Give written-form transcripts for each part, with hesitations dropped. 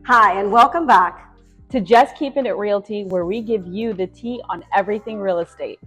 Hi, and welcome back to Just Keeping It Realty, where we give you the tea on everything real estate.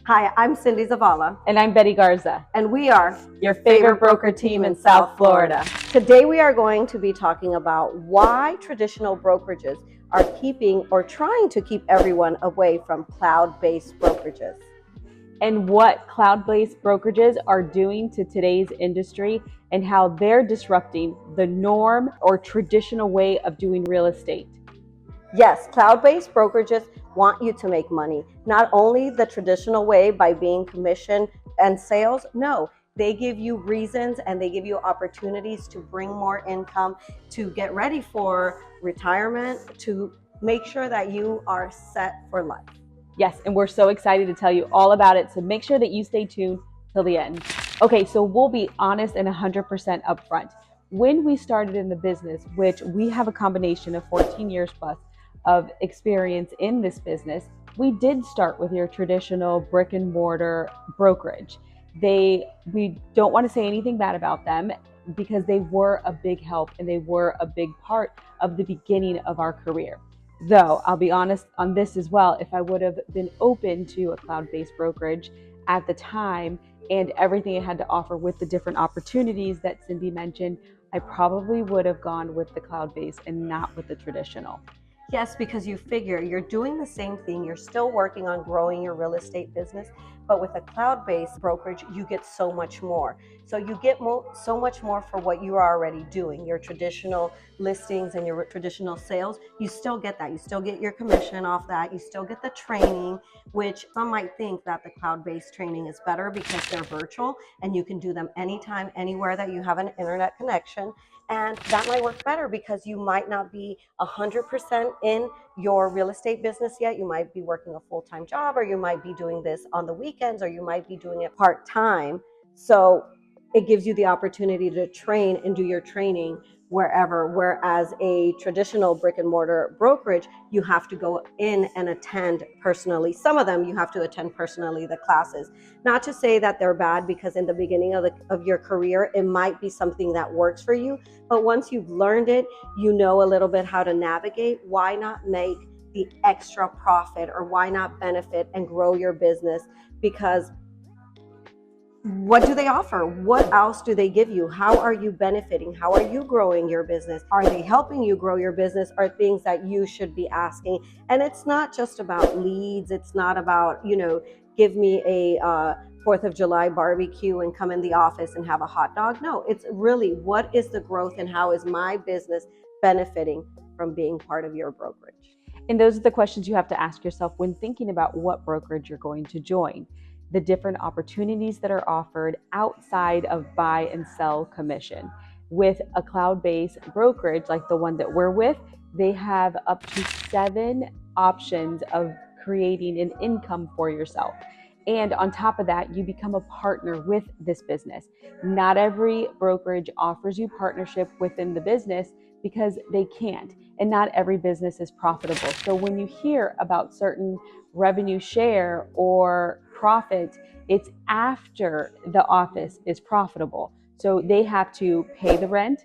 Hi, I'm Cindy Zavala. And I'm Betty Garza. And we are your favorite broker team in South Florida. Today we are going to be talking about why traditional brokerages are keeping or trying to keep everyone away from cloud-based brokerages. And what cloud-based brokerages are doing to today's industry and how they're disrupting the norm or traditional way of doing real estate. Yes, cloud-based brokerages want you to make money, not only the traditional way by being commission and sales. No, they give you reasons and they give you opportunities to bring more income, to get ready for retirement, to make sure that you are set for life. Yes, and we're so excited to tell you all about it, so make sure that you stay tuned till the end. Okay, so we'll be honest and 100% upfront. When we started in the business, which we have a combination of 14 years plus of experience in this business, we did start with your traditional brick and mortar brokerage. We don't want to say anything bad about them because they were a big help and they were a big part of the beginning of our career. Though I'll be honest on this as well, if I would have been open to a cloud-based brokerage at the time and everything it had to offer with the different opportunities that Cindy mentioned, I probably would have gone with the cloud-based and not with the traditional. Yes, because you figure you're doing the same thing. You're still working on growing your real estate business, but with a cloud-based brokerage, you get so much more. So you get so much more for what you are already doing. Your traditional listings and your traditional sales, you still get that. You still get your commission off that. You still get the training, which some might think that the cloud-based training is better because they're virtual and you can do them anytime, anywhere that you have an internet connection. And that might work better because you might not be 100% in your real estate business yet. You might be working a full-time job, or you might be doing this on the weekends, or you might be doing it part-time. So it gives you the opportunity to train and do your training wherever, whereas a traditional brick and mortar brokerage, you have to go in and attend personally. Some of them you have to attend personally, the classes. Not to say that they're bad, because in the beginning of your career, it might be something that works for you. But once you've learned it, you know a little bit how to navigate. Why not make the extra profit, or why not benefit and grow your business? Because what do they offer? What else do they give you? How are you benefiting? How are you growing your business? Are they helping you grow your business? Are things that you should be asking? And it's not just about leads. It's not about, give me a 4th of July barbecue and come in the office and have a hot dog. No, it's really, what is the growth and how is my business benefiting from being part of your brokerage? And those are the questions you have to ask yourself when thinking about what brokerage you're going to join. The different opportunities that are offered outside of buy and sell commission. With a cloud-based brokerage like the one that we're with, they have up to 7 options of creating an income for yourself. And on top of that, you become a partner with this business. Not every brokerage offers you partnership within the business because they can't. And not every business is profitable. So when you hear about certain revenue share or profit, it's after the office is profitable. So they have to pay the rent,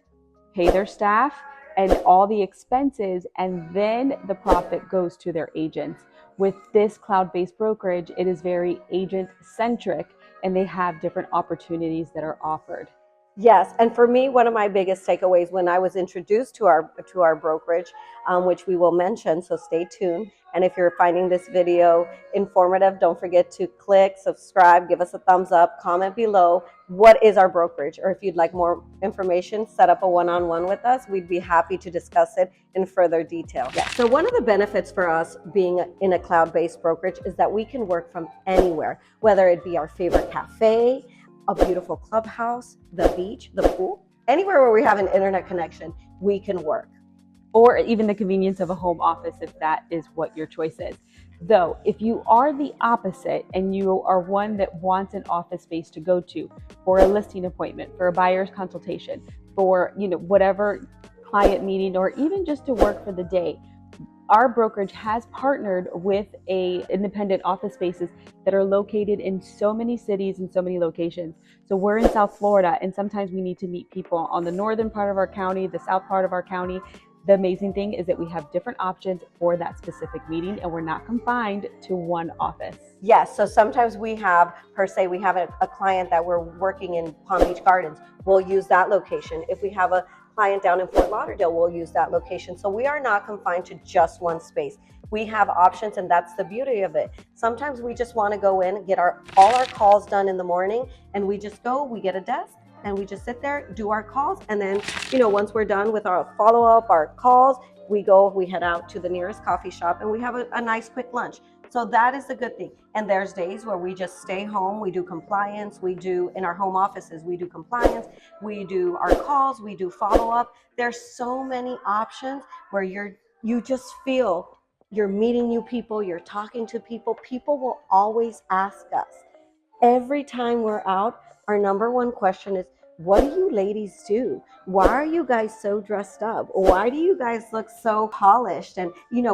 pay their staff, and all the expenses, and then the profit goes to their agents. With this cloud-based brokerage, it is very agent-centric, and they have different opportunities that are offered. Yes, and for me, one of my biggest takeaways when I was introduced to our brokerage, which we will mention, so stay tuned. And if you're finding this video informative, don't forget to click, subscribe, give us a thumbs up, comment below what is our brokerage, or if you'd like more information, set up a one-on-one with us. We'd be happy to discuss it in further detail. Yeah. So one of the benefits for us being in a cloud-based brokerage is that we can work from anywhere, whether it be our favorite cafe, a beautiful clubhouse, the beach, the pool, anywhere where we have an internet connection, we can work. Or even the convenience of a home office, if that is what your choice is. Though, if you are the opposite and you are one that wants an office space to go to for a listing appointment, for a buyer's consultation, for whatever client meeting, or even just to work for the day, our brokerage has partnered with independent office spaces that are located in so many cities and so many locations. So we're in South Florida, and sometimes we need to meet people on the northern part of our county, the south part of our county. The amazing thing is that we have different options for that specific meeting, and we're not confined to one office. Yes, so sometimes we have, per se, we have a client that we're working in Palm Beach Gardens, we'll use that location. If we have a client down in Fort Lauderdale, we'll use that location. So we are not confined to just one space. We have options, and that's the beauty of it. Sometimes we just want to go in, get all our calls done in the morning, and we just go, we get a desk, and we just sit there, do our calls, and then, once we're done with our follow-up, our calls, we head out to the nearest coffee shop, and we have a nice quick lunch. So that is the good thing. And there's days where we just stay home, we do compliance, we do in our home offices, we do compliance, we do our calls, we do follow-up. There's so many options where you just feel you're meeting new people, you're talking to people. People will always ask us. Every time we're out, our number one question is, what do you ladies do? Why are you guys so dressed up? Why do you guys look so polished? And,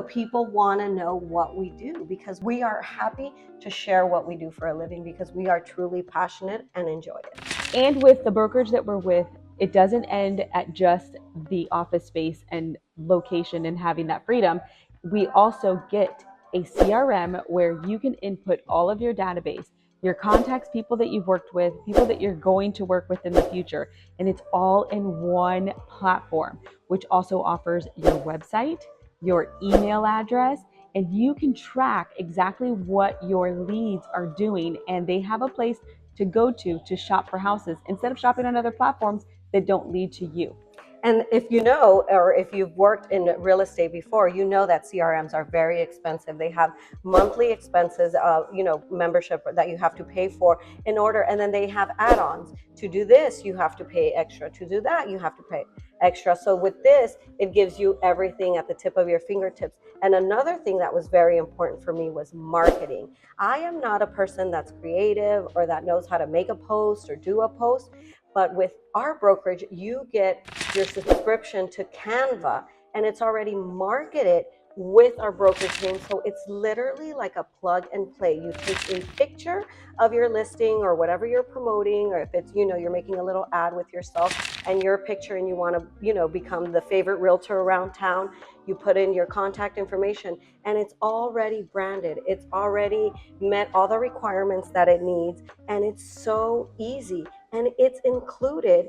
people want to know what we do, because we are happy to share what we do for a living, because we are truly passionate and enjoy it. And with the brokerage that we're with, it doesn't end at just the office space and location and having that freedom. We also get a CRM where you can input all of your database, your contacts, people that you've worked with, people that you're going to work with in the future. And it's all in one platform, which also offers your website, your email address, and you can track exactly what your leads are doing. And they have a place to go to shop for houses instead of shopping on other platforms that don't lead to you. And if you know, or if you've worked in real estate before, you know that CRMs are very expensive. They have monthly expenses, membership that you have to pay for in order, and then they have add-ons. To do this, you have to pay extra. To do that, you have to pay extra. So with this, it gives you everything at the tip of your fingertips. And another thing that was very important for me was marketing. I am not a person that's creative or that knows how to make a post or do a post. But with our brokerage, you get your subscription to Canva, and it's already marketed with our brokerage name. So it's literally like a plug and play. You take a picture of your listing or whatever you're promoting, or if it's, you're making a little ad with yourself and your picture, and you want to, become the favorite realtor around town, you put in your contact information, and it's already branded. It's already met all the requirements that it needs, and it's so easy. And it's included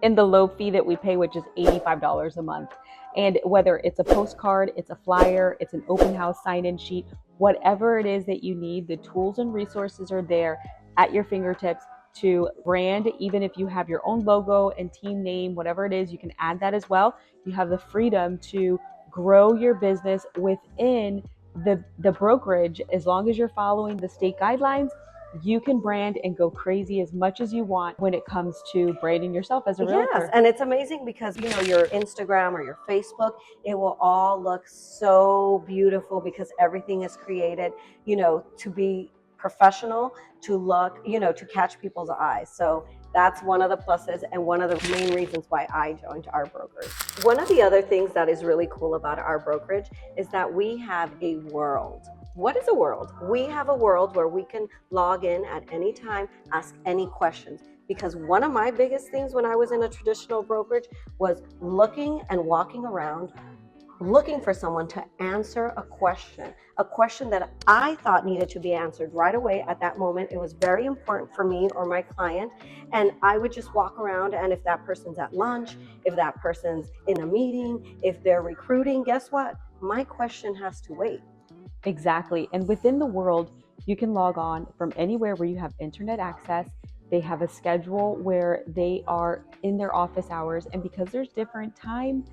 in the low fee that we pay, which is $85 a month. And whether it's a postcard, it's a flyer, it's an open house sign-in sheet, whatever it is that you need, the tools and resources are there at your fingertips to brand. Even if you have your own logo and team name, whatever it is, you can add that as well. You have the freedom to grow your business within the brokerage. As long as you're following the state guidelines, you can brand and go crazy as much as you want when it comes to branding yourself as a realtor. Yes, and it's amazing because, your Instagram or your Facebook, it will all look so beautiful because everything is created, to be professional, to look, to catch people's eyes. So that's one of the pluses and one of the main reasons why I joined our brokerage. One of the other things that is really cool about our brokerage is that we have a world. What is a world? We have a world where we can log in at any time, ask any questions. Because one of my biggest things when I was in a traditional brokerage was looking and walking around, looking for someone to answer a question that I thought needed to be answered right away at that moment. It was very important for me or my client. And I would just walk around, and if that person's at lunch, if that person's in a meeting, if they're recruiting, guess what? My question has to wait. Exactly. And within the world, you can log on from anywhere where you have internet access. They have a schedule where they are in their office hours. And because there's different time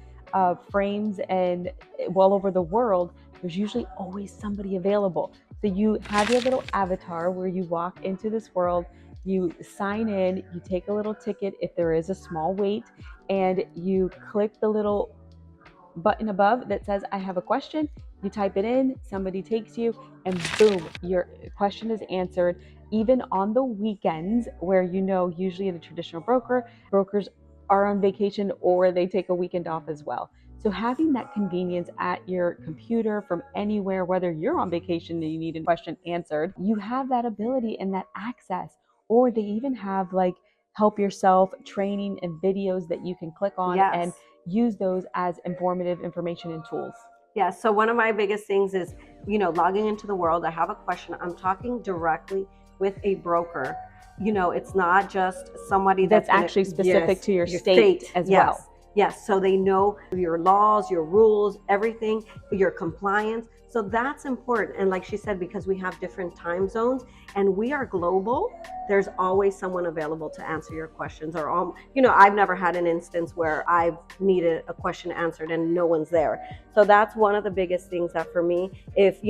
frames and all over the world, there's usually always somebody available. So you have your little avatar where you walk into this world, you sign in, you take a little ticket if there is a small wait, and you click the little button above that says, I have a question. You type it in, somebody takes you, and boom, your question is answered. Even on the weekends where, usually the traditional brokers are on vacation or they take a weekend off as well. So having that convenience at your computer from anywhere, whether you're on vacation and you need a question answered, you have that ability and that access. Or they even have like help yourself training and videos that you can click on. Yes. And use those as informative information and tools. Yeah, so one of my biggest things is, logging into the world. I have a question. I'm talking directly with a broker. It's not just somebody That's gonna, actually specific yes, to your your state as yes. well. Yes, so they know your laws, your rules, everything, your compliance. So that's important. And like she said, because we have different time zones and we are global, there's always someone available to answer your questions. Or, I've never had an instance where I've needed a question answered and no one's there. So that's one of the biggest things that for me, if,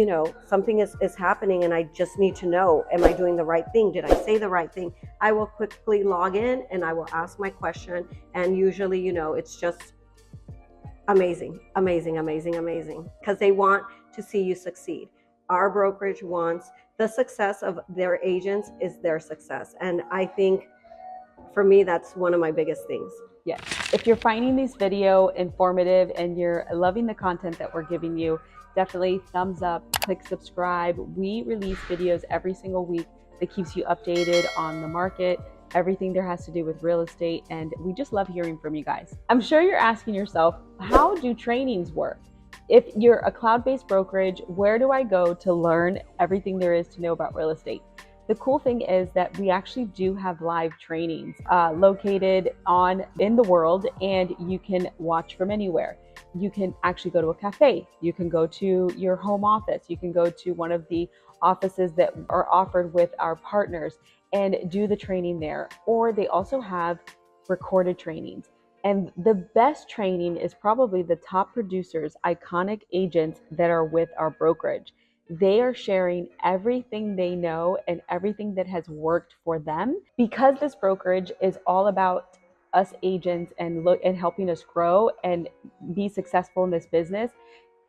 something is happening and I just need to know, am I doing the right thing? Did I say the right thing? I will quickly log in and I will ask my question. And usually, it's just amazing, amazing, amazing, amazing, because they want to see you succeed. Our brokerage wants the success of their agents is their success. And I think for me, that's one of my biggest things. Yes. If you're finding this video informative and you're loving the content that we're giving you, definitely thumbs up, click subscribe. We release videos every single week that keeps you updated on the market, everything there has to do with real estate, and we just love hearing from you guys. I'm sure you're asking yourself, how do trainings work? If you're a cloud-based brokerage, where do I go to learn everything there is to know about real estate? The cool thing is that we actually do have live trainings located in the world, and you can watch from anywhere. You can actually go to a cafe. You can go to your home office. You can go to one of the offices that are offered with our partners and do the training there. Or they also have recorded trainings. And the best training is probably the top producers, iconic agents that are with our brokerage. They are sharing everything they know and everything that has worked for them, because this brokerage is all about us agents and helping us grow and be successful in this business.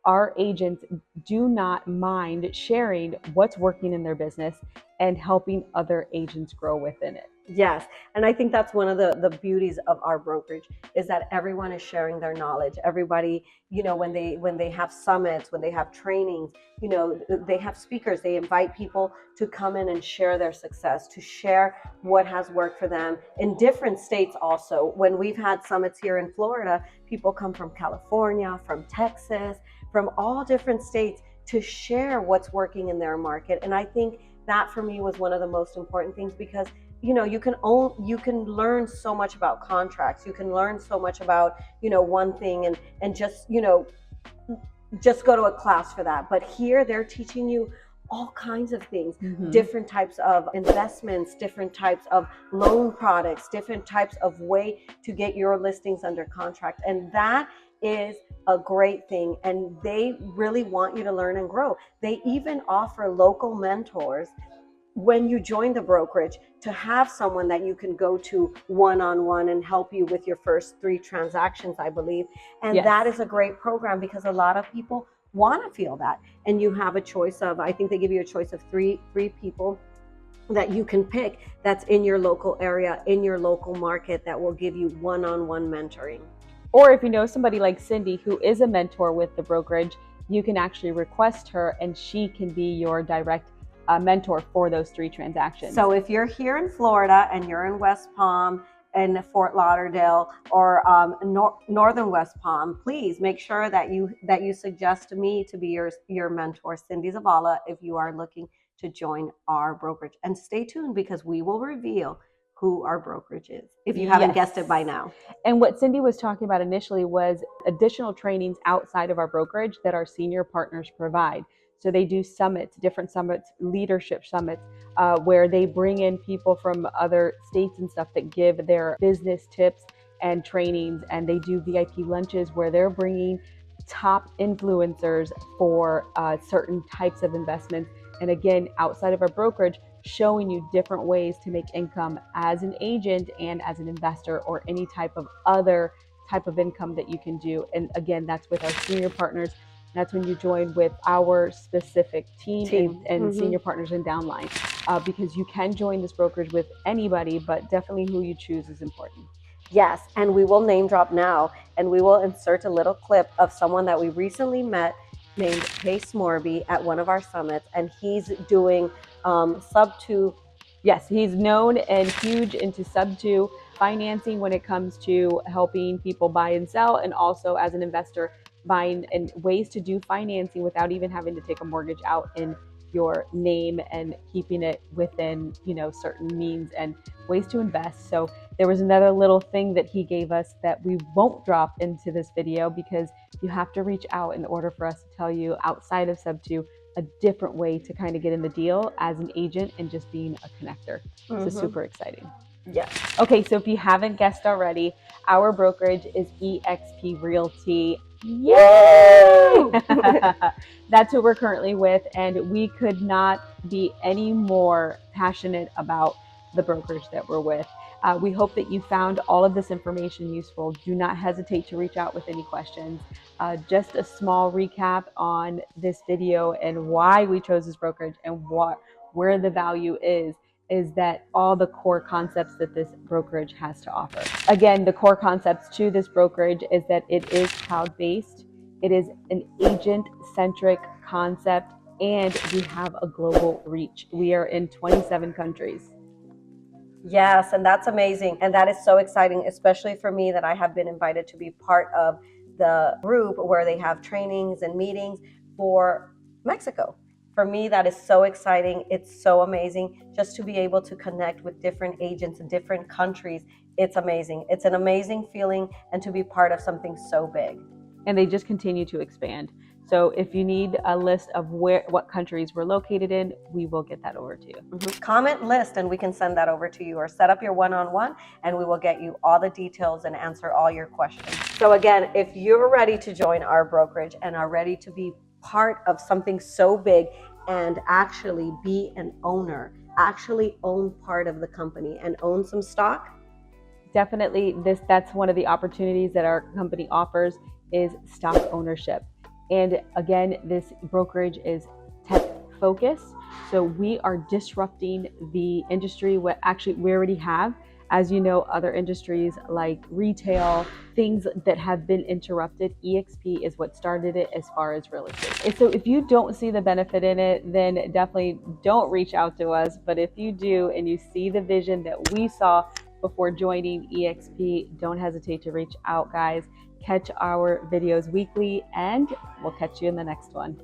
Our agents do not mind sharing what's working in their business and helping other agents grow within it. Yes, and I think that's one of the beauties of our brokerage is that everyone is sharing their knowledge. Everybody, when they have summits, when they have trainings, they have speakers. They invite people to come in and share their success, to share what has worked for them in different states. Also, when we've had summits here in Florida, people come from California, from Texas, from all different states to share what's working in their market. And I think that for me was one of the most important things, because you can learn so much about contracts. You can learn so much about one thing and just just go to a class for that. But here they're teaching you all kinds of things, different types of investments, different types of loan products, different types of way to get your listings under contract. And that is a great thing. And they really want you to learn and grow. They even offer local mentors when you join the brokerage, to have someone that you can go to one-on-one and help you with your first 3 transactions, I believe. And Yes. That is a great program, because a lot of people want to feel that. And you have a choice of, I think they give you a choice of three people that you can pick that's in your local area, in your local market, that will give you one-on-one mentoring. Or if you know somebody like Cindy, who is a mentor with the brokerage, you can actually request her and she can be your direct mentor for those 3 transactions. So if you're here in Florida and you're in West Palm and Fort Lauderdale or northern West Palm, please make sure that you suggest me to be your mentor, Cindy Zavala, if you are looking to join our brokerage. And stay tuned, because we will reveal who our brokerage is, if you haven't guessed it by now. And what Cindy was talking about initially was additional trainings outside of our brokerage that our senior partners provide. So they do summits, different summits, leadership summits, where they bring in people from other states and stuff that give their business tips and trainings. And they do VIP lunches where they're bringing top influencers for certain types of investments. And again, outside of our brokerage, showing you different ways to make income as an agent and as an investor, or any type of other type of income that you can do. And again, that's with our senior partners. That's when you join with our specific team. And senior partners and downline, because you can join this brokerage with anybody, but definitely who you choose is important. Yes, and we will name drop now, and we will insert a little clip of someone that we recently met named Pace Morby at one of our summits, and he's doing sub 2. Yes, he's known and huge into sub 2 financing when it comes to helping people buy and sell, and also as an investor buying and ways to do financing without even having to take a mortgage out in your name and keeping it within, certain means, and ways to invest. So there was another little thing that he gave us that we won't drop into this video, because you have to reach out in order for us to tell you, outside of Sub2, a different way to kind of get in the deal as an agent and just being a connector. So super exciting. Yeah. Okay, so if you haven't guessed already, our brokerage is eXp Realty. Yay! That's who we're currently with, and we could not be any more passionate about the brokerage that we're with. We hope that you found all of this information useful. Do not hesitate to reach out with any questions. Just a small recap on this video and why we chose this brokerage and where the value is that all the core concepts that this brokerage has to offer. Again, the core concepts to this brokerage is that it is cloud-based, it is an agent-centric concept, and we have a global reach. We are in 27 countries. Yes, and that's amazing. And that is so exciting, especially for me, that I have been invited to be part of the group where they have trainings and meetings for Mexico. For me, that is so exciting. It's so amazing just to be able to connect with different agents in different countries. It's amazing. It's an amazing feeling, and to be part of something so big. And they just continue to expand. So if you need a list of what countries we're located in, we will get that over to you. Comment list and we can send that over to you, or set up your one-on-one and we will get you all the details and answer all your questions. So again, if you're ready to join our brokerage and are ready to be part of something so big and actually be an owner, actually own part of the company and own some stock, definitely that's one of the opportunities that our company offers, is stock ownership. And again, this brokerage is tech focused. So we are disrupting the industry. We already have, as you know, other industries like retail, things that have been interrupted. eXp is what started it as far as real estate. And so if you don't see the benefit in it, then definitely don't reach out to us. But if you do, and you see the vision that we saw before joining eXp, don't hesitate to reach out, guys. Catch our videos weekly, and we'll catch you in the next one.